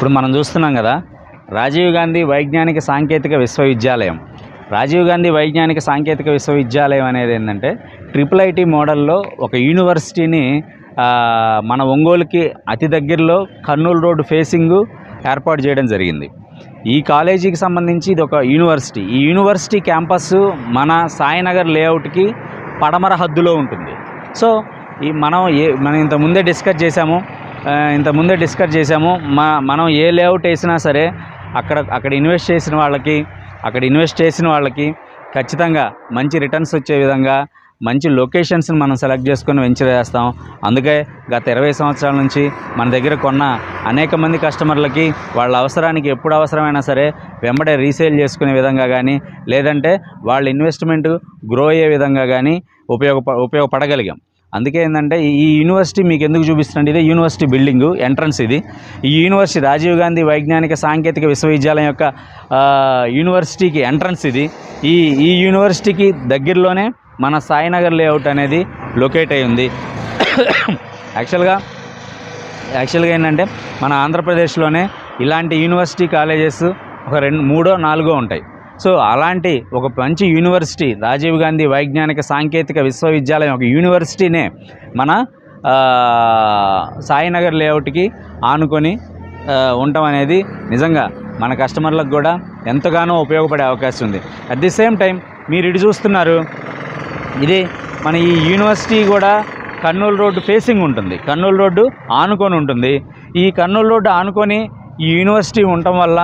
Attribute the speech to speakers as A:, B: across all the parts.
A: ఇప్పుడు మనం చూస్తున్నాం కదా, రాజీవ్ గాంధీ వైజ్ఞానిక సాంకేతిక విశ్వవిద్యాలయం. రాజీవ్ గాంధీ వైజ్ఞానిక సాంకేతిక విశ్వవిద్యాలయం అనేది ఏంటంటే IIIT మోడల్లో ఒక యూనివర్సిటీని మన ఒంగోలుకి అతి దగ్గరలో కర్నూలు రోడ్డు ఫేసింగ్ ఏర్పాటు చేయడం జరిగింది. ఈ కాలేజీకి సంబంధించి ఇది ఒక యూనివర్సిటీ. ఈ యూనివర్సిటీ క్యాంపస్ మన సాయినగర్ లేఅవుట్కి పడమర హద్దులో ఉంటుంది. సో మనం ఇంతకుముందే డిస్కస్ చేసాము. మనం ఏ లేఅవుట్ వేసినా సరే అక్కడ ఇన్వెస్ట్ చేసిన వాళ్ళకి ఖచ్చితంగా మంచి రిటర్న్స్ వచ్చే విధంగా మంచి లొకేషన్స్ని మనం సెలెక్ట్ చేసుకొని వెంచర్ చేస్తాం. అందుకే గత 20 సంవత్సరాల నుంచి మన దగ్గర కొన్న అనేక మంది కస్టమర్లకి వాళ్ళ అవసరానికి ఎప్పుడు అవసరమైనా సరే వెంబడే రీసేల్ చేసుకునే విధంగా కానీ, లేదంటే వాళ్ళ ఇన్వెస్ట్మెంట్ గ్రో అయ్యే విధంగా కానీ ఉపయోగపడగలిగాం. అందుకే ఏంటంటే ఈ యూనివర్సిటీ మీకు ఎందుకు చూపిస్తుంటే, ఇదే యూనివర్సిటీ బిల్డింగు ఎంట్రన్స్. ఈ యూనివర్సిటీ రాజీవ్ గాంధీ వైజ్ఞానిక సాంకేతిక విశ్వవిద్యాలయం యొక్క యూనివర్సిటీకి ఎంట్రన్స్ ఇది. ఈ యూనివర్సిటీకి దగ్గరలోనే మన సాయినగర్ లేఅవుట్ అనేది లొకేట్ అయి ఉంది. యాక్చువల్గా ఏంటంటే మన ఆంధ్రప్రదేశ్లోనే ఇలాంటి యూనివర్సిటీ కాలేజెస్ ఒక 3-4 ఉంటాయి. సో అలాంటి ఒక మంచి యూనివర్సిటీ రాజీవ్ గాంధీ వైజ్ఞానిక సాంకేతిక విశ్వవిద్యాలయం ఒక యూనివర్సిటీనే మన సాయినగర్ లేఅవుట్కి ఆనుకొని ఉండటం అనేది నిజంగా మన కస్టమర్లకు కూడా ఎంతగానో ఉపయోగపడే అవకాశం ఉంది. అట్ ది సేమ్ టైం మీరు ఇటు చూస్తున్నారు, ఇది మన ఈ యూనివర్సిటీ కూడా కర్నూలు రోడ్డు ఫేసింగ్ ఉంటుంది, కర్నూలు రోడ్డు ఆనుకొని ఉంటుంది. ఈ కర్నూలు రోడ్డు ఆనుకొని ఈ యూనివర్సిటీ ఉండటం వల్ల,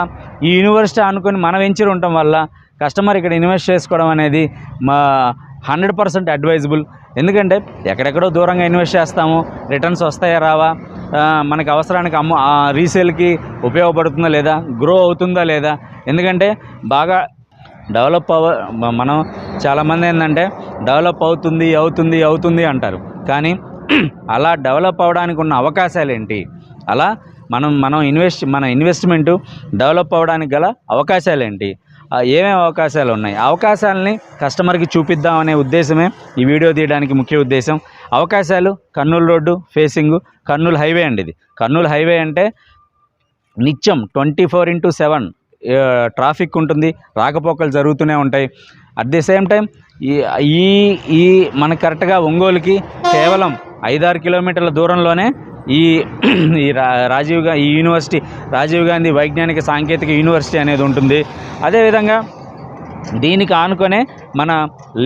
A: ఈ యూనివర్సిటీ ఆనుకొని మన వెంచర్ ఉండటం వల్ల కస్టమర్ ఇక్కడ ఇన్వెస్ట్ చేసుకోవడం అనేది 100% అడ్వైజబుల్. ఎందుకంటే ఎక్కడెక్కడో దూరంగా ఇన్వెస్ట్ చేస్తాము, రిటర్న్స్ వస్తాయా రావా, మనకి అవసరానికి రీసేల్కి ఉపయోగపడుతుందా లేదా, గ్రో అవుతుందా లేదా. ఎందుకంటే బాగా డెవలప్ మనం చాలామంది ఏంటంటే డెవలప్ అవుతుంది అంటారు. కానీ అలా డెవలప్ అవ్వడానికి ఉన్న అవకాశాలు ఏంటి, అలా మన ఇన్వెస్ట్మెంటు డెవలప్ అవ్వడానికి గల అవకాశాలు ఏంటి, ఏమేమి అవకాశాలు ఉన్నాయి, అవకాశాలని కస్టమర్కి చూపిద్దామనే ఉద్దేశమే ఈ వీడియో తీయడానికి ముఖ్య ఉద్దేశం. అవకాశాలు Kurnool road facing, Kurnool highway అండి. ఇది కర్నూలు హైవే అంటే నిత్యం 24/7 ట్రాఫిక్ ఉంటుంది, రాకపోకలు జరుగుతూనే ఉంటాయి. అట్ ది సేమ్ టైం ఈ మనకు కరెక్ట్గా ఒంగోలుకి కేవలం 5-6 కిలోమీటర్ల దూరంలోనే ఈ యూనివర్సిటీ రాజీవ్ గాంధీ వైజ్ఞానిక సాంకేతిక యూనివర్సిటీ అనేది ఉంటుంది. అదేవిధంగా దీనికి ఆనుకొనే మన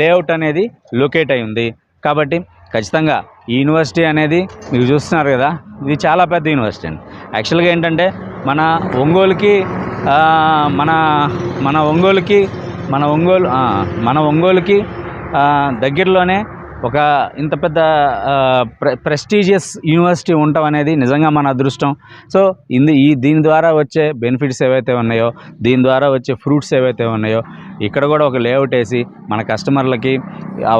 A: లేఅవుట్ అనేది లొకేట్ అయి ఉంది. కాబట్టి ఖచ్చితంగా ఈ యూనివర్సిటీ అనేది మీరు చూస్తున్నారు కదా, ఇది చాలా పెద్ద యూనివర్సిటీ అండి. యాక్చువల్గా ఏంటంటే మన ఒంగోలుకి దగ్గరలోనే ఒక ఇంత పెద్ద ప్రెస్టీజియస్ యూనివర్సిటీ ఉండటం అనేది నిజంగా మన అదృష్టం. సో దీని ద్వారా వచ్చే బెనిఫిట్స్ ఏవైతే ఉన్నాయో, దీని ద్వారా వచ్చే ఫ్రూట్స్ ఏవైతే ఉన్నాయో, ఇక్కడ కూడా ఒక లేఅవుట్ వేసి మన కస్టమర్లకి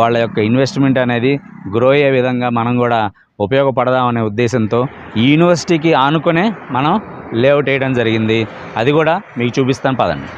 A: వాళ్ళ యొక్క ఇన్వెస్ట్మెంట్ అనేది గ్రో అయ్యే విధంగా మనం కూడా ఉపయోగపడదామనే ఉద్దేశంతో ఈ యూనివర్సిటీకి ఆనుకునే మనం లేఅవుట్ వేయడం జరిగింది. అది కూడా మీకు చూపిస్తాను పదండి.